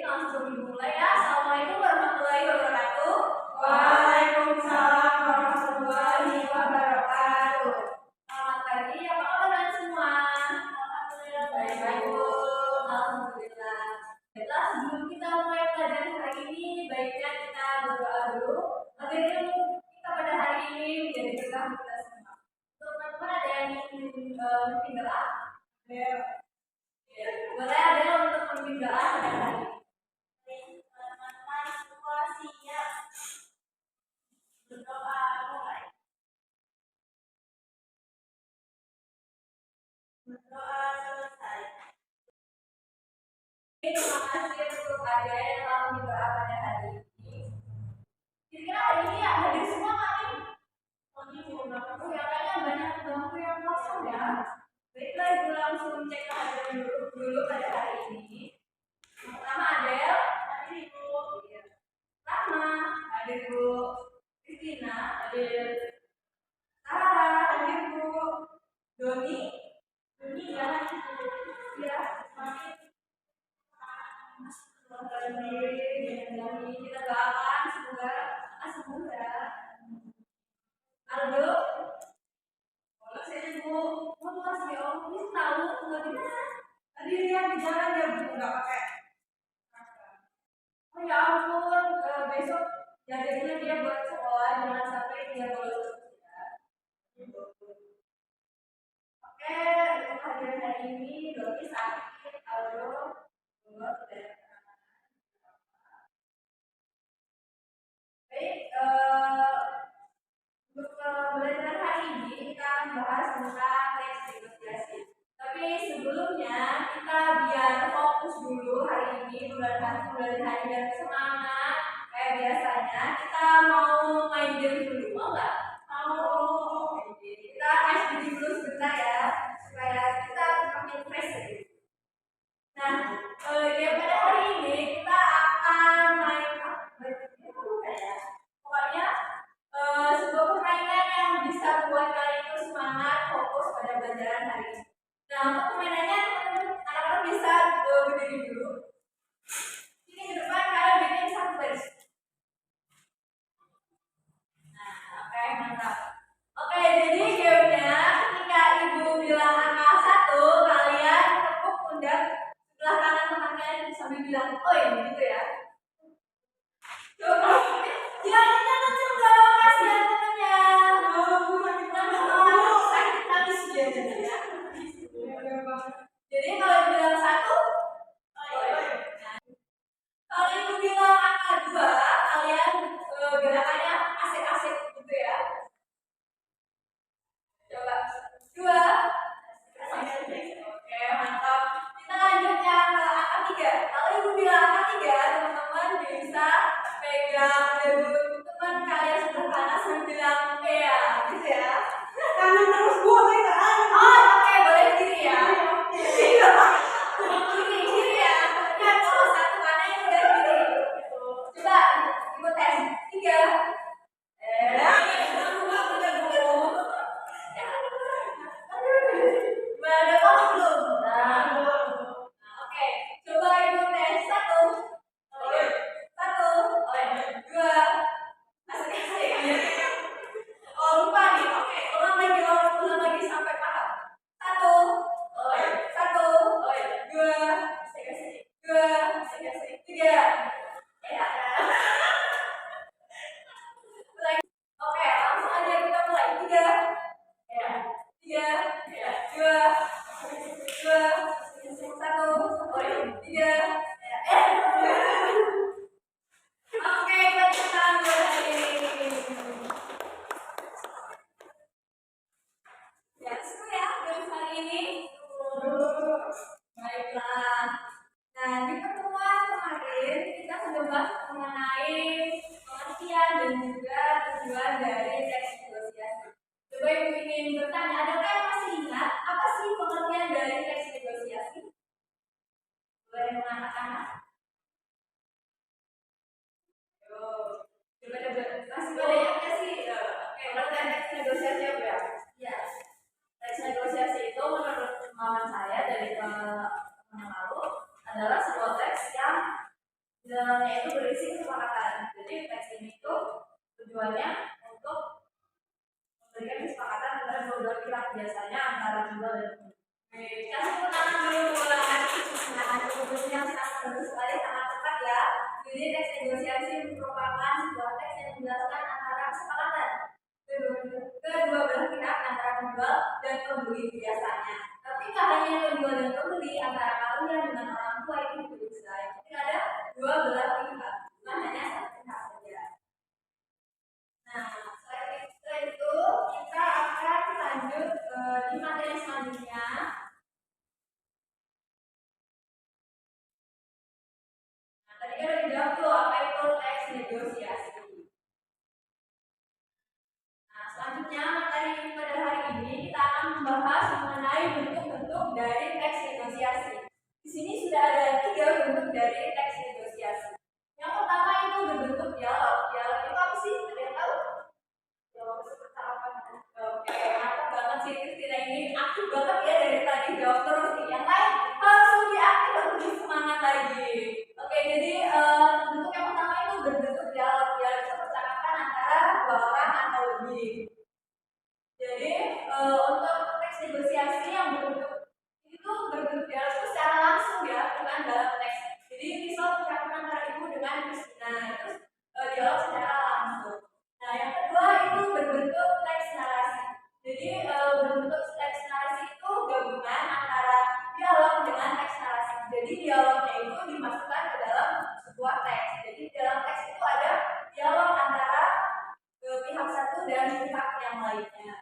langsung dimulai ya. Assalamualaikum warahmatullahi wabarakatuh. Waalaikumsalam warahmatullahi wabarakatuh. Selamat pagi, apa kabar semua? Alhamdulillah baik Bu. Alhamdulillah. Baiklah, sebelum kita mulai pelajaran hari ini, baiknya kita berdoa dulu agar ilmu kita pada hari ini menjadi berkah kita semua. Untuk teman-teman ada yang ingin memimpin doa? Boleh ada untuk memimpin doa pada hari ini. Teman-teman semua siap berdoa mulai. Berdoa selesai. Terima kasih untuk ada yang telah berdoa pada hari ini. Kira-kira hari ini ya hadir semua kali. Oh ya, kayaknya banyak bangku yang kosong ya. Baiklah, Ibu langsung cek kehadiran dulu pada hari ini. Yang pertama Adel, hadir Ibu. Rahma, hadir Bu. Kristina, hadir. Sarah, hadir Bu. Doni ya hadir Bu. Ya, semakin kita doakan semoga sembuh ya. Aldo, kalau saya Bu, mau kasih om ini tahu nggak gimana? Tadi lihat di jalan dia nggak pakai. Oh ya ampun, besok jajannya dia buat sekolah, jangan sampai dia bolos ya. Oke, untuk hadiran hari ini Doni sakit, Aldo belum sudah. Baik, untuk pembelajaran hari ini kita akan bahas tentang teks negosiasi. Tapi sebelumnya kita biar fokus dulu hari ini bulan hari dan semangat kayak biasanya kita mau main game dulu, mau nggak? Mau. Kita ice dulu sebentar ya supaya kita makin fresh gitu. Nah, ya pada hari ini kita akan main pokoknya sebuah permainan yang bisa membuat kalian itu semangat fokus pada pelajaran hari ini. Nah, untuk permainannya anak-anak bisa berdiri dulu. Ini ke depan kalian bikin satu baris. Nah, oke, mantap. Oke, jadi gamenya ketika Ibu bilang angka 1, kalian tepuk pundak sebelah kanan teman kalian sambil bilang, oi, gitu ya. Coba. Jangan coba kasihan temennya. Sakit habis dia ya. Jadi kalau bilang 1, kalau Ibu bilang angka 2, kalian gerakannya asik-asik gitu ya. Coba 2. Oke, mantap. Kita lanjut yang angka 3. Kalau Ibu bilang angka 3, teman-teman bisa pegang teman kalian sebelah kanan sambil bilang ya, gitu ya. Kanan terus Bu, saya Oh, oke, boleh kiri ya. Kiri ya. Ya, kalau satu kanan yang udah kiri. Coba Ibu tes 3. Ada kok belum? Oke, coba Ibu tes 1. 1, 2. Asik-asik. Oh, lupa nih. Oke, ulang lagi sampai paham. 1, 2, 3. Ya. Oke, langsung aja kita mulai. 3. Ya. 3, 2, 1. 3. Oke, kita tangan lagi. Ya, seru ya game hari ini. Baiklah. Nah, di pertemuan kemarin kita sudah bahas mengenai pengertian dan juga tujuan dari teks negosiasi. Coba Ibu ingin bertanya, adakah yang masih ingat apa sih pengertian dari teks negosiasi? Boleh mengatakan? Coba masih boleh ya sih? Oke, pengertian teks negosiasi apa ya? Ya, teks negosiasi itu menurut pemahaman saya dari teman yang lalu adalah sebuah teks yang Di dalamnya itu berisi kesepakatan. Jadi teks ini tuh tujuannya untuk memberikan kesepakatan antara dua belah pihak, biasanya antara penjual dan pembeli. Oke, kasih keterangan dulu ulangan. Nah, ada yang sangat bagus sekali, sangat tepat ya. Jadi teks negosiasi merupakan sebuah teks yang menjelaskan antara kesepakatan kedua belah pihak, antara penjual dan pembeli biasanya. Tapi tak hanya penjual dan pembeli, antara kalian dengan orang tua itu juga bisa. Jadi ada dua belah pihak, bukan hanya satu pihak saja. Nah, setelah itu kita akan lanjut di materi selanjutnya. Nah, tadi kan udah dijawab tuh apa itu teks negosiasi. Nah, selanjutnya materi pada hari ini kita akan membahas mengenai bentuk-bentuk dari teks negosiasi. Di sini sudah ada 3 bentuk dari teks negosiasi. Yang pertama itu berbentuk dialog. Dialog itu apa sih? Ada yang tahu? Dialog itu percakapan. Oke, mantap banget sih Kristina ini. Aktif banget ya dari tadi, jawab terus nih. Yang lain harus lebih aktif, harus lebih semangat lagi. Oke, jadi bentuk yang pertama itu berbentuk dialog. Dialog itu percakapan antara dua orang atau lebih. Jadi untuk teks negosiasi yang berbentuk dialog itu secara langsung ya, bukan dalam teks. Jadi misal percakapan antara ibu dengan Kristina itu dialog secara langsung. Nah, yang kedua itu berbentuk teks narasi. Jadi berbentuk teks narasi itu gabungan antara dialog dengan teks narasi. Jadi dialognya itu dimasukkan ke dalam sebuah teks. Jadi dalam teks itu ada dialog antara pihak satu dan pihak yang lainnya.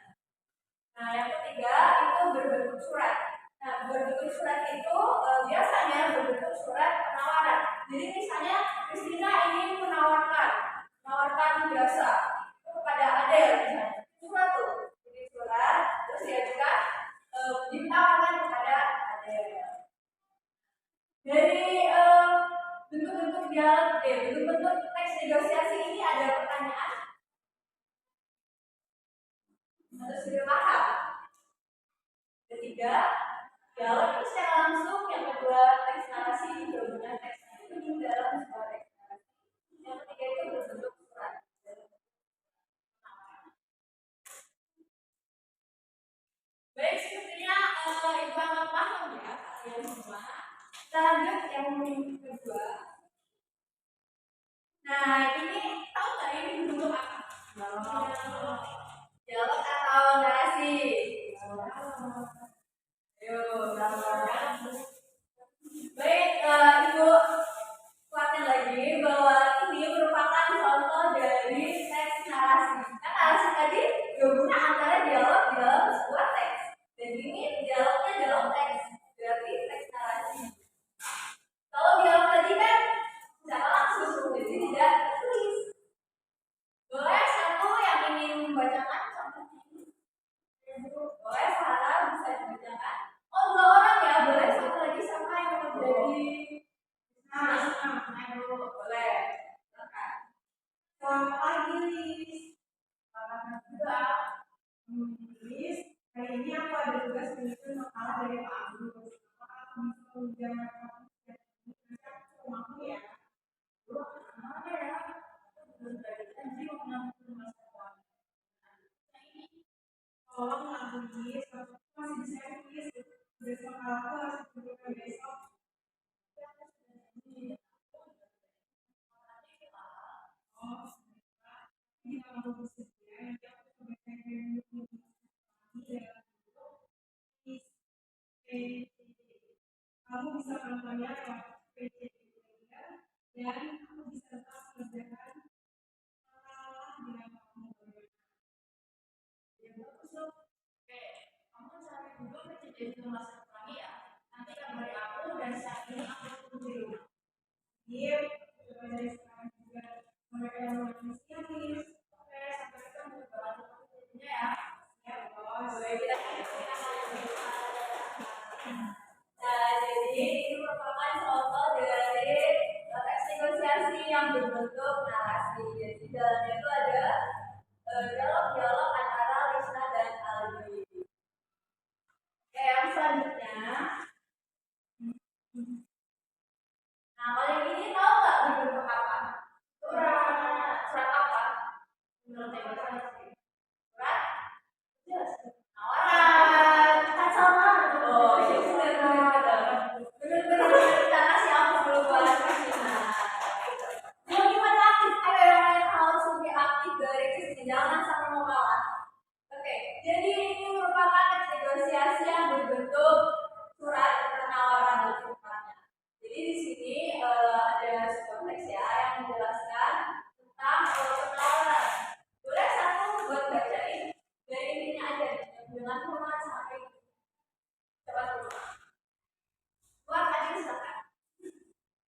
Nah, yang ketiga itu berbentuk surat. Nah, berbentuk surat itu biasanya berbentuk surat penawaran. Jadi misalnya Kristina ingin menawarkan jasa kepada Adel misalnya. Surat tuh, jadi surat terus diajukan ditawarkan kepada Adel. Dari bentuk-bentuk dialog, bentuk-bentuk teks negosiasi ini ada pertanyaan? Atau sudah paham? Ketiga, dialog itu secara langsung. Yang kedua, teks narasi gabungan teks itu di dalam sebuah teks narasi. Yang ketiga itu berbentuk surat. Baik, sepertinya Ibu akan paham ya kalian semua. Kita lanjut yang kedua. Nah, ini tahu nggak ini bentuk apa? Dialog atau narasi? Ayo, baik, Ibu kuatkan lagi bahwa ini merupakan contoh dari teks narasi. Kan narasi tadi gabungan antara dialog di dalam sebuah teks. Dan ini dialognya dalam teks, berarti teks narasi. Kalau dialog tadi kan secara langsung, jadi tidak tertulis. Boleh satu yang ingin membacakan contohnya ini? Boleh, Sarah bisa dibacakan. Oh, 2 orang ya, boleh satu lagi siapa yang mau jadi? Ayo, boleh. Selamat pagi, Liz. Selamat pagi juga. Liz, hari ini aku ada tugas menyusun makalah dari Pak Agus. Apakah aku bisa menjalankan rumahku ya? Lu mana ya? Belum dari tadi mau ngambil rumah sekolah. Tolong aku Liz, aku masih bisa tulis. Besok aku harus tunjukkan besok. Kamu bisa menontonnya lewat PJJ dan kamu bisa tetap mengerjakan masalah dengan kamu bergerak. Ya bagus loh. Oke, kamu cari dulu PJJ masa lagi ya. Nanti kabari aku dan saat ini aku tunggu di rumah. Iya, coba dari sekarang juga mereka yang mau siang nih. Oke, sampai ketemu ya. Ya, bos. Boleh kita. Nah, jadi ini merupakan contoh dari teks negosiasi yang berbentuk narasi. Jadi dalamnya itu ada dialog-dialog antara Lisna dan Aldi. Oke, yang selanjutnya. Nah, kalau yang ini tahu nggak berbentuk apa? Surat apa? Menurut Tema surat jelas tawaran kan sama. Oh iya benar kita kasih aku dulu buat mau gimana aktif? Ayo yang lain harus lebih aktif dari sini, jangan sampai mau kalah. Oke, jadi ini merupakan teks negosiasi yang berbentuk surat penawaran lebih tepatnya. Jadi di sini ada sebuah teks ya yang menjelaskan tentang penawaran. Boleh satu buat bacain dari intinya aja dengan hormat sampai cepat dulu. Buat tadi silakan.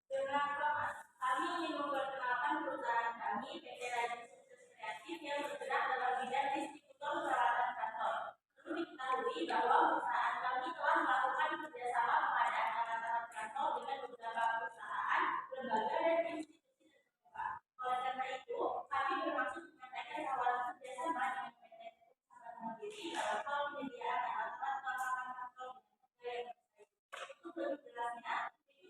Dengan hormat, kami ingin memperkenalkan perusahaan kami, PT Raja Sukses Kreatif yang bergerak dalam bidang distributor peralatan kantor. Perlu diketahui bahwa perusahaan kami telah melakukan kerjasama pengadaan alat-alat kantor dengan beberapa perusahaan, lembaga, dan institusi terkemuka. Oleh karena itu, kami bermaksud menyampaikan tawaran kerjasama dengan PT Sahabat Mandiri dalam hal penyediaan alat-alat peralatan kantor dengan harga yang bersaing. Untuk lebih jelasnya,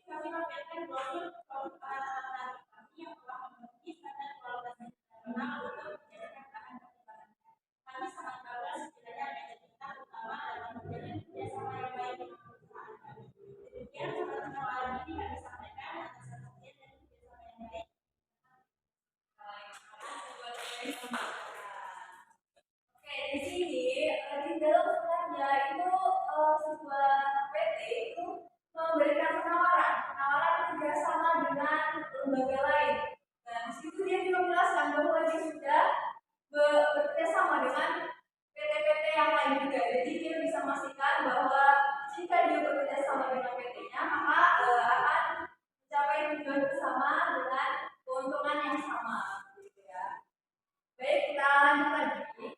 kami menampilkan brosur produk alat-alat kami yang telah memenuhi standar kualitas internasional untuk menjadikan bahan pertimbangan. Kami sangat bangga sekiranya menjadi kita utama dalam menjalin kerjasama yang baik dengan perusahaan kami. Demikian surat penawaran ini kami sampaikan atas perhatian dan kerjasama yang baik. Oke, di sini di dalam suratnya itu sebuah PT itu memberikan penawaran kerjasama dengan lembaga lain. Nah, di situ dia juga menjelaskan bahwa dia sudah bekerjasama dengan PT-PT yang lain juga. Jadi dia bisa memastikan bahwa jika dia bekerjasama dengan PT-nya, maka akan mencapai tujuan bersama dengan keuntungan yang sama. Gitu ya. Baik, kita lanjut lagi.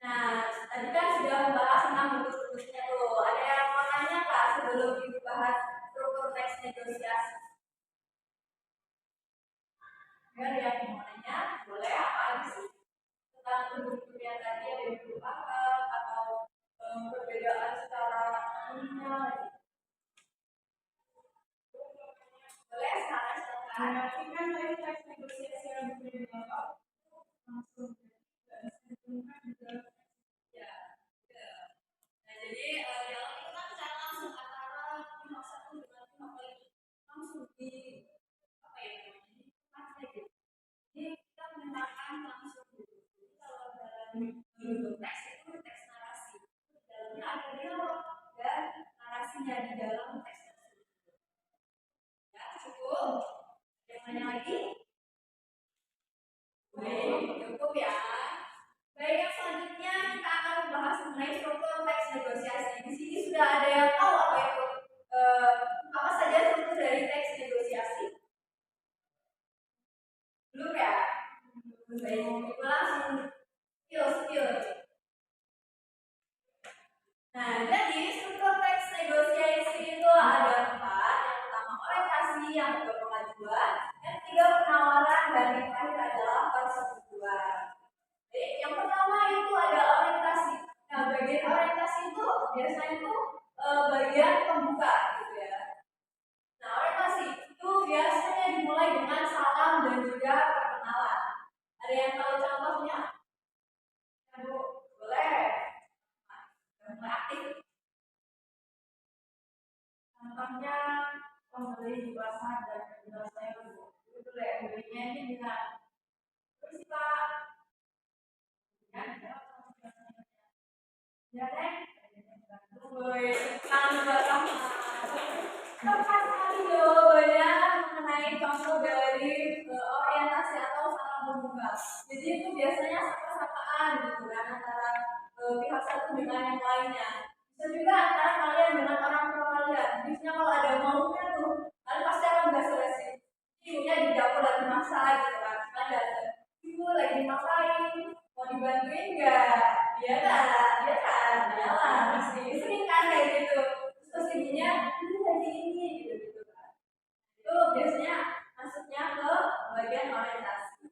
Nah, tadi kan sudah membahas tentang bentuk-bentuknya tuh. Ada yang mau nanya nggak sebelum dibahas struktur teks negosiasi? Biar yang mau nanya, boleh apa aja sih? Tentang bentuk-bentuknya tadi ada yang dilupakan atau perbedaan secara ininya. Boleh, sekarang silakan. Berarti kan dari teks negosiasi yang berbeda langsung Ya, ya. Nah, jadi dalam itu kan secara langsung antara pihak satu dengan pihak lain langsung di apa ya namanya masih gitu. Jadi kita menggunakan langsung gitu. Jadi kalau dalam bentuk teks itu teks narasi, di dalamnya ada dialog dan narasinya di dalam teks tersebut. Ya cukup. Yang lain lagi? Baik, cukup ya. Baik, yang selanjutnya kita akan membahas mengenai struktur teks negosiasi. Di sini sudah ada yang tahu apa itu apa saja struktur dari teks negosiasi? Belum ya? Baik, kita langsung skill. Nah, jadi struktur teks negosiasi itu ada 4. Yang pertama orientasi, yang kedua pengajuan, yang ketiga penawaran, dan yang terakhir adalah persetujuan. Yang pertama itu ada orientasi. Nah, bagian orientasi itu biasanya itu bagian pembuka gitu ya. Nah, orientasi itu biasanya dimulai dengan salam dan juga perkenalan. Ada yang tahu contohnya? Ya, Bu, boleh. Nah, mulai aktif. Contohnya pembeli di pasar dan menjual sayur, Bu. Itu ya, belinya ini dengan terus Pak. Ya, Teh. Woi, kangen banget. Tepat sekali jawabannya mengenai contoh dari orientasi atau salam membuka. Jadi itu biasanya sapa-sapaan gitu kan antara pihak satu dengan yang lainnya. Bisa juga antara kalian dengan orang tua kalian. Biasanya kalau ada maunya tuh, kalian pasti akan basa-basi. Ibunya di dapur lagi masak gitu kan. Kalian datang, ibu lagi ngapain? Mau dibantuin nggak? Iya kan, iyalah pasti sering kan kayak gitu. Terus ibunya ini lagi ini gitu kan. Itu biasanya masuknya ke bagian orientasi.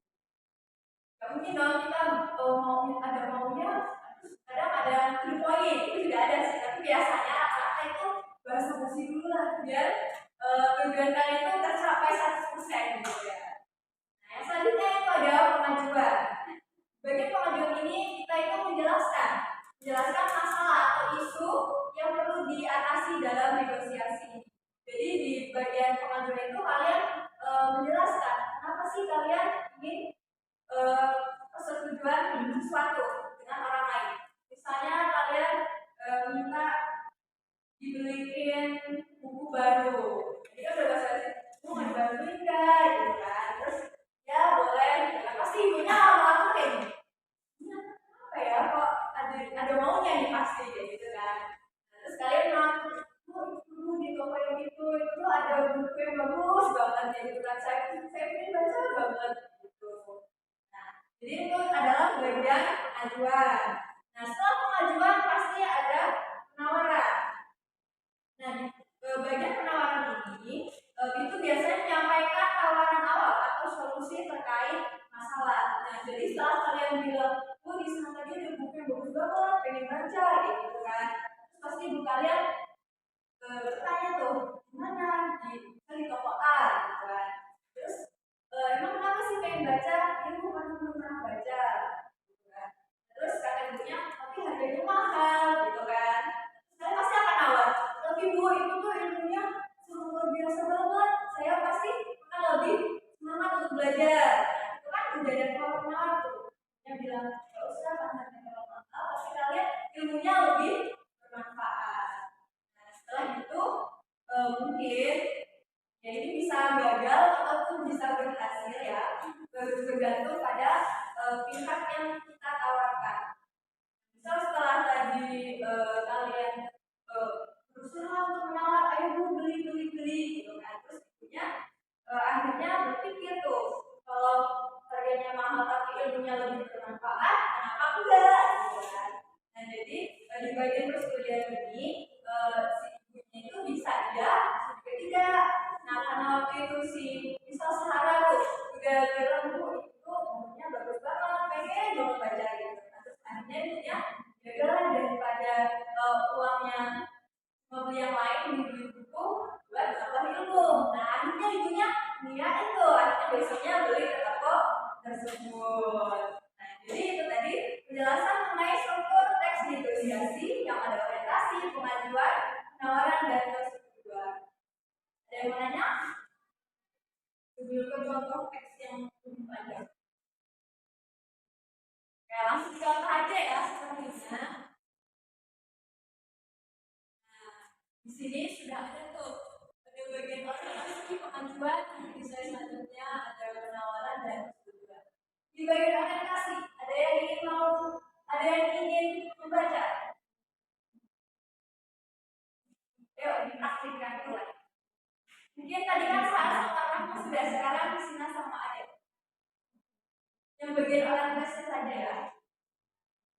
kalian ingin persetujuan sesuatu dengan orang lain. Misalnya kalian minta dibeliin buku baru, jadi kan udah bahasa mau dibantuin nggak gitu kan, terus ya boleh, ya pasti ibunya lama-lama kayak gini, apa ya kok ada maunya nih pasti kayak gitu kan. Nah, terus kalian bilang bu di toko yang itu ada buku yang bagus banget kayak gitu kan, saya ingin baca banget gitu. Nah, jadi itu adalah bagian ajuan. Nah, setelah pengajuan pasti ada penawaran. Nah, di bagian penawaran ini itu biasanya menyampaikan tawaran awal atau solusi terkait masalah. Nah, jadi setelah kalian bilang, oh di sana tadi ada buku yang bagus banget, pengen baca, gitu kan. Terus pasti ibu kalian bertanya tuh, gimana di toko A, gitu kan. Terus emang kenapa sih pengen baca? Ibu kan belum pernah baca, gitu kan. Terus kata ibunya, tapi harganya mahal, gitu kan. Saya pasti akan nawar, tapi bu itu tuh ilmunya luar biasa banget, saya pasti akan lebih semangat untuk belajar. Nah, itu kan udah ada penawar tuh yang bilang nggak usah kan harganya kalau mahal, pasti kalian ilmunya lebih bermanfaat. Nah, setelah itu mungkin ya ini bisa gagal ataupun bisa berhasil ya, bergantung pada pihak yang kita tawarkan. Misal setelah tadi kalian berusaha untuk menawar, ayo bu beli gitu kan, terus ibunya akhirnya berpikir tuh, kalau harganya mahal tapi ilmunya lebih bermanfaat, kenapa enggak gitu kan. Nah, jadi di bagian persetujuan ini si ibunya itu bisa iya, bisa juga tidak. Nah, karena waktu itu si misal Sahara tuh udah bilang bu itu bukunya bagus banget, pengen jangan baca gitu. Nah, terus akhirnya ibunya gagal daripada uangnya membeli yang lain, beli buku buat tambah ilmu. Nah, akhirnya ibunya niat itu, akhirnya besoknya beli ke toko tersebut. Nah, jadi itu tadi penjelasan mengenai struktur teks negosiasi yang ada orientasi, pengajuan, penawaran, dan persetujuan. Ada yang mau nanya? Sebelum ke contoh teks yang lebih panjang. Oke, langsung contoh aja ya sepertinya. Di sini sudah ada tuh, ada bagian orientasi, pengajuan, bisa selanjutnya ada penawaran dan persetujuan. Di bagian orientasi ada yang ingin membaca. Yuk dipraktikkan dulu. Mungkin tadi kan sama sudah, sekarang di sini sama aja. Yang bagian orientasi saja ya.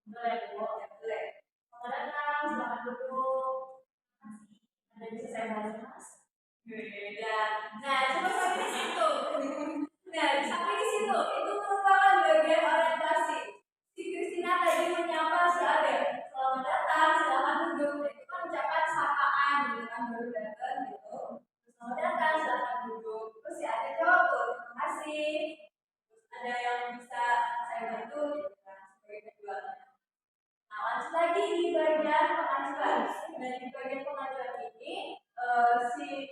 Boleh, boleh. Mengenalkan, selamat duduk. Ada bisa saya bahas mas? Beda. Nah, coba sampai di situ. Nah, sampai di situ itu merupakan bagian orientasi. Si Kristina tadi menyapa si Ade, selamat datang, silakan duduk. Itu kan ucapan sapaan gitu kan, baru datang gitu. Selamat datang, silakan duduk. Terus si Ade jawab tuh, terima kasih. Terus ada yang bisa saya bantu gitu kan, sebagai keduanya. Nah, lanjut lagi di bagian pengajuan. Dan di bagian pengajuan ini si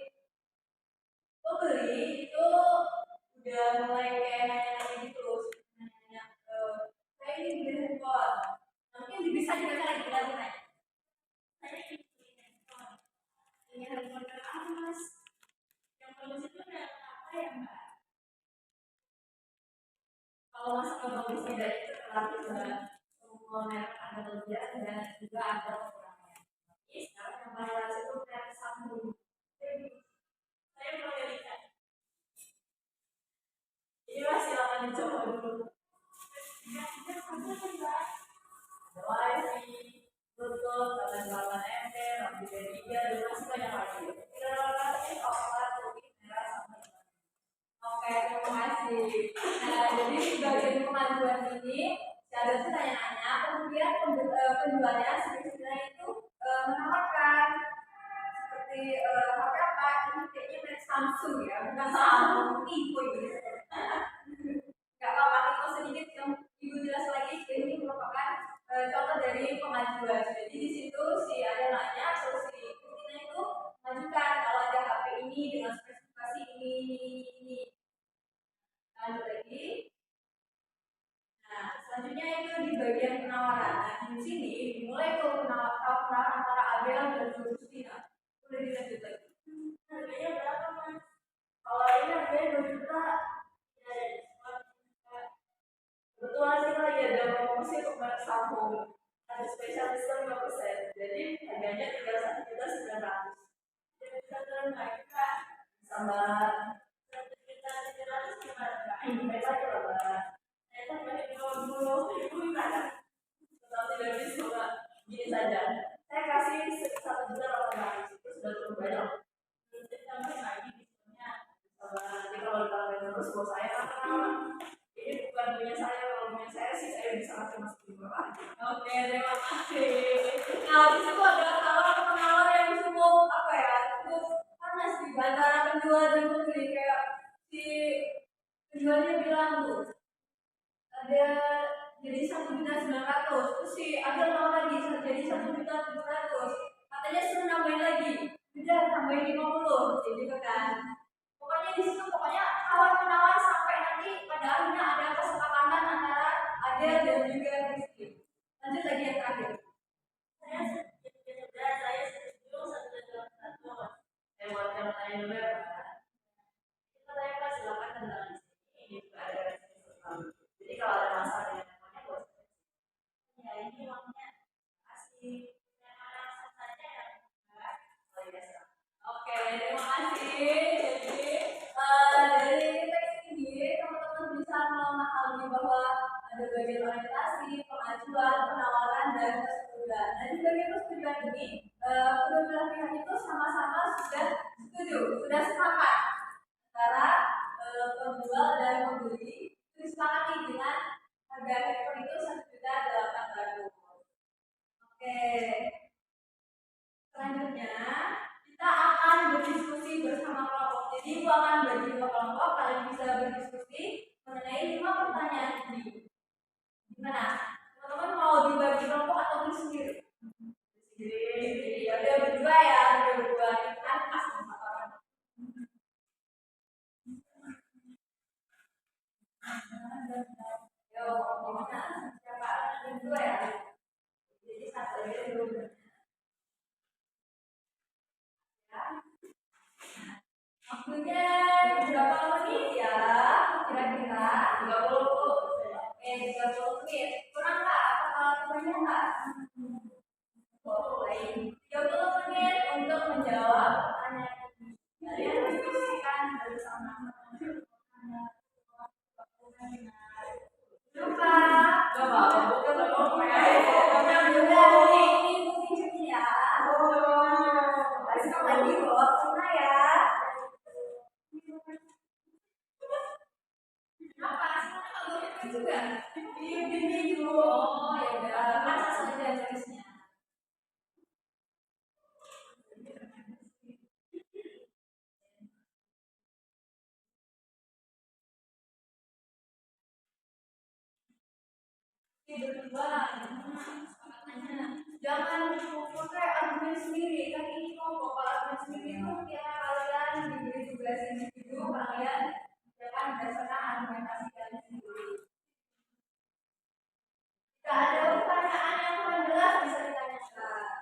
pembeli itu udah mulai kayak nanya-nanya gitu, nanya saya ini beli handphone. Mungkin bisa dibaca lagi kita nanya. Saya ini beli handphone. Ini handphone berapa mas? Yang bagus itu merek apa ya mbak? Kalau mas nggak bagus tidak itu relatif banget. Semua merek ada kelebihan dan juga ada kekurangannya. Ini sekarang yang paling laris itu merek Samsung. Saya boleh lihat. Ini mas silakan dicoba dulu. Ada wifi, bluetooth, kawan-kawan MP, lampu D3, dan masih banyak lagi. Kita ini satu, merah sama ini. Oke, terima kasih. Nah, jadi di bagian pengajuan ini, saya tuh nanya-nanya, kemudian penjualnya sebenarnya itu menawarkan seperti HP apa? Ini kayaknya merek Samsung ya, bukan Samsung, Vivo gitu. Gak apa-apa, itu sedikit yang ibu jelas lagi. Ini merupakan contoh dari pengajuan. Jadi di situ si ada nanya, terus si Kristina itu mengajukan kalau ada HP ini dengan spesifikasi ini. Lanjut lagi, turun lagi Kak. Sabar. 1.700.000 gimana Kak? Baik lagi loh, Mbak. Saya kan bagi 20.000 gimana? Kalau tidak bisa, Mbak, gini saja. Saya kasih 1.800.000 itu sudah cukup banyak. Terus tambah lagi diskonnya. Sabar, nanti kalau ditambah terus bos saya kan kenal. Ini bukan punya saya, kalau punya saya sih saya bisa kasih Mas Bimo lagi. Oke, terima kasih. Nah, di situ ada penawar yang cukup apa ya, cukup panas di antara penjual dan pembeli. Kayak si penjualnya bilang tuh ada jadi 1.900.000, terus si ada mau lagi jadi 1.700.000, katanya suruh nambahin lagi, udah tambahin 50, gitu kan. Pokoknya di situ pokoknya tawar menawar sampai nanti pada akhirnya ada kesepakatan antara Adel dan juga Rizky. Lanjut lagi yang terakhir. Saya setuju 1.800.000. Saya buat yang tanya dulu ya, Pak. Kita tanya Pak, silakan tentang di sini. Ini juga ada resmi sosial. Jadi kalau ada masalah dengan temannya, boleh. Ya ini uangnya kasih yang mana saja ya Mbak. Oh iya, silakan. Oke, terima kasih. Jadi dari teks ini teman-teman bisa memahami bahwa ada bagian orientasi, pengajuan, penawaran, dan persetujuan. Dan di bagian persetujuan ini, kedua belah pihak itu sama-sama sudah setuju, sudah sepakat antara penjual dan pembeli disepakati dengan harga hektar itu 1.800.000. Oke. Selanjutnya kita akan berdiskusi bersama kelompok. Jadi ibu akan bagi dua kelompok, kalian bisa berdiskusi mengenai 5 pertanyaan ini. Gimana? Teman-teman mau dibagi kelompok atau bersendiri? Sendiri. Ya udah berdua ya, berdua kan pas sama orang. Yo, gimana? Siapa? Berdua ya. Jadi satu aja dulu. Waktunya berapa menit ya? Kira-kira 30. Oke, 30 menit. Kurang nggak? Apa banyak nggak? Boleh. 30 menit untuk menjawab pertanyaan ini. Kalian diskusikan bersama. Lupa. Gak apa-apa. Ini mungkin ya. Harus lagi bawa tengah ya. Apa? Juga. Ini dulu. Oh ya udah. Masa saja tulisnya. Berdua. Jangan pakai argumen sendiri. Kan ini kelompok. Kalau argumen sendiri itu kira kalian diberi tugas individu, kalian jangan berdasarkan argumentasi kalian sendiri. Jika ada pertanyaan yang kurang jelas bisa ditanyakan.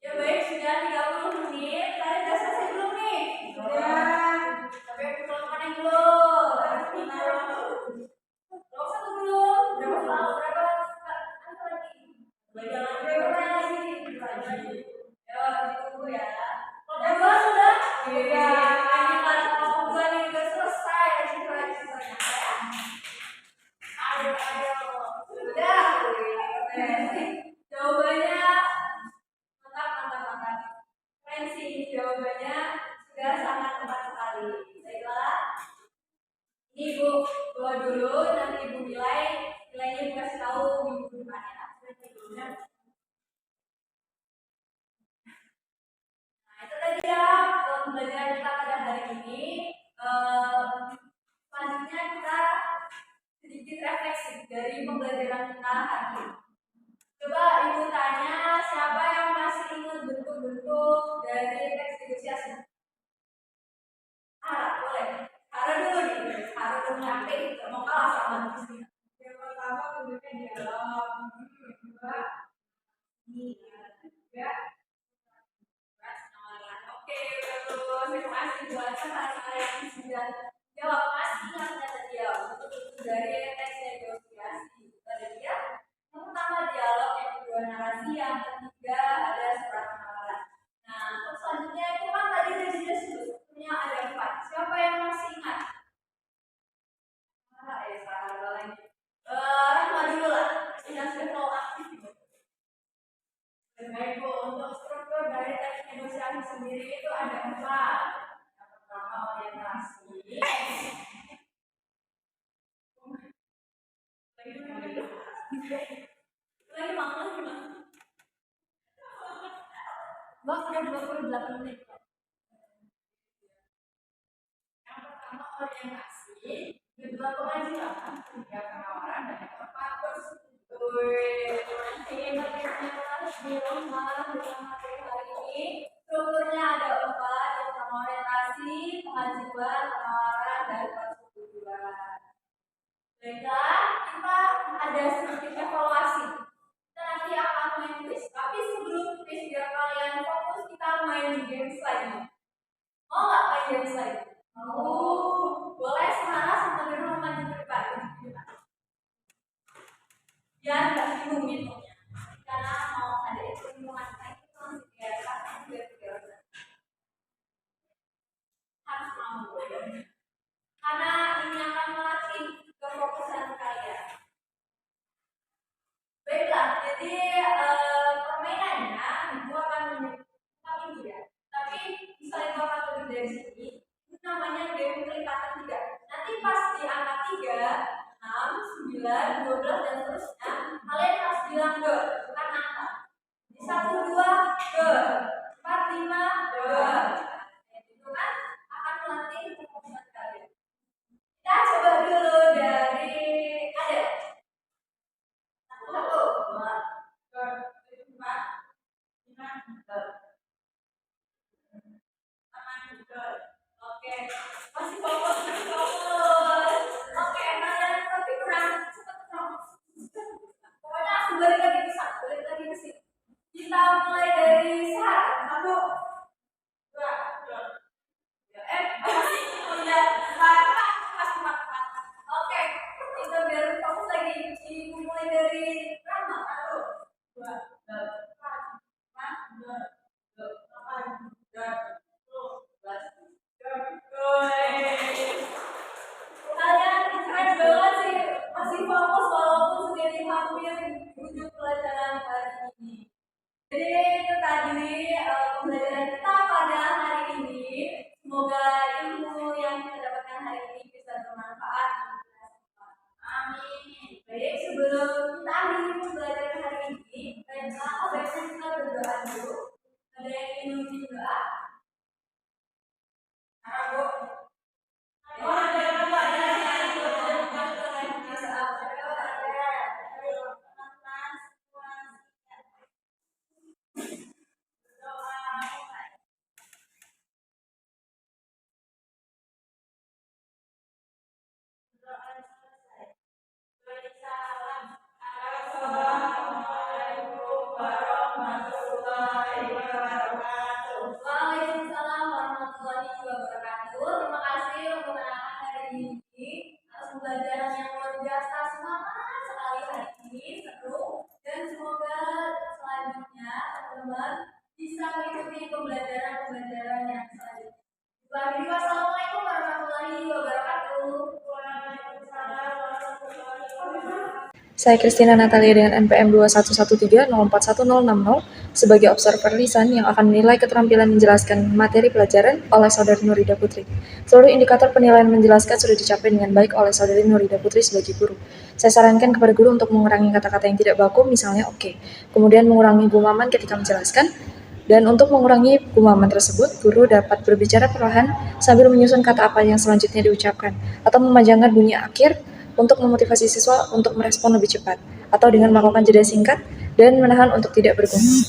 Ya baik, sudah 30 menit. Kalian sudah selesai belum nih? Sudah. Sampai ke kelompok yang belum. Kelompok satu belum. Berapa lagi? Berapa lagi? Ya, ditunggu ya. Kelompok dua sudah? Iya. Ini kalau kelompok dua nih udah selesai. Lanjut lagi pertanyaan ya. Ayo. Sudah. Jawabannya mantap. Keren sih, jawabannya sudah sangat tepat sekali. Baiklah, ini ibu bawa dulu, nanti ibu nilainya ibu kasih tahu minggu depan ya. Nah itu tadi ya pembelajaran kita pada hari ini. Selanjutnya kita sedikit refleksi dari pembelajaran kita hari ini. Ibu tanya, siapa yang masih ingat bentuk-bentuk dari teks negosiasi? Boleh. Dulu nih. Dulu aktif. Mau kalah sama Kristina. Yang pertama bentuknya dialog. Kedua, ini. Tiga, oke, terus terima kasih buat kalian yang sudah jawab. Masih ingat kata dialog bentuk-bentuk dari teks negosiasi. Tadi dia yang pertama dialog, yang kedua narasi, yang ketiga ada surat penawaran. Nah, untuk selanjutnya itu kan tadi udah sebetulnya ada 4. Siapa yang masih ingat? Salah lagi. Rahma dulu lah. Yang sudah mau aktif gitu. Baik Bu, untuk struktur dari teks negosiasi sendiri itu ada 4. Yang pertama orientasi. Lagi maklum gimana? Mbak sudah 28 menit. Yang pertama orientasi, kedua kewajiban, ketiga penawaran, dan yang keempat persetujuan. Ingin bagaimana di rumah dalam materi hari ini? Strukturnya ada 4, yang pertama orientasi, kewajiban, penawaran, dan persetujuan. Baiklah, kita ada sedikit evaluasi. Kita nanti akan main quiz, tapi sebelum quiz biar kalian fokus, kita main games lagi. Mau nggak main games lagi? Mau. Boleh semangat sampai di rumah maju ke depan. Biar nggak bingung hitungnya. Karena mau ada hitungan kita itu masih biasa, biar harus mau. Karena ini akan melatih kefokusan kalian. Baiklah, jadi permainannya Ibu akan menyebutkan ini ya. Tapi bisa Ibu akan lebih dari sini. Ini namanya game kelipatan 3. Nanti pas di angka 3, 6, 9, 12 dan seterusnya, kalian harus bilang do, bukan angka. Di 1, 2, do. 4, 5, do. Itu kan akan melatih kefokusan kalian. Kita coba dulu dari Ade. 1, 2, 3, 4, 5, 6. Oke, masih fokus, masih fokus. Oke, kalian tapi kurang cepat dong. Pokoknya aku balik lagi ke sini. Kita mulai dari Sarah. 1, 2, 3. Masih udah 4. Oke, kita biar fokus lagi. Mulai dari Rama. 1, 2, 4, 5, 6, 8, 9, 10. Kalian keren banget sih, masih fokus walaupun sudah hampir ujung pelajaran hari ini. Jadi itu tadi pembelajaran kita pada hari ini. Semoga ilmu yang kita dapatkan hari ini bisa bermanfaat. Amin. Baik, sebelum kita akhiri pembelajaran hari ini, baiknya kita berdoa dulu. Ada yang ingin memimpin doa? Bu. Waalaikumsalam warahmatullahi wabarakatuh. Terima kasih untuk anak-anak hari ini atas pembelajaran yang luar biasa, semangat sekali hari ini, seru, dan semoga selanjutnya teman-teman bisa mengikuti pembelajaran yang selanjutnya. Wassalamualaikum warahmatullahi wabarakatuh. Waalaikumsalam warahmatullahi wabarakatuh. Saya Kristina Natalia dengan NPM 21130410060 sebagai observer lisan yang akan menilai keterampilan menjelaskan materi pelajaran oleh Saudari Nurida Putri. Seluruh indikator penilaian menjelaskan sudah dicapai dengan baik oleh Saudari Nurida Putri sebagai guru. Saya sarankan kepada guru untuk mengurangi kata-kata yang tidak baku, misalnya oke. Kemudian mengurangi gumaman ketika menjelaskan. Dan untuk mengurangi gumaman tersebut, guru dapat berbicara perlahan sambil menyusun kata apa yang selanjutnya diucapkan, atau memanjangkan bunyi akhir untuk memotivasi siswa untuk merespon lebih cepat, atau dengan melakukan jeda singkat dan menahan untuk tidak bergumul.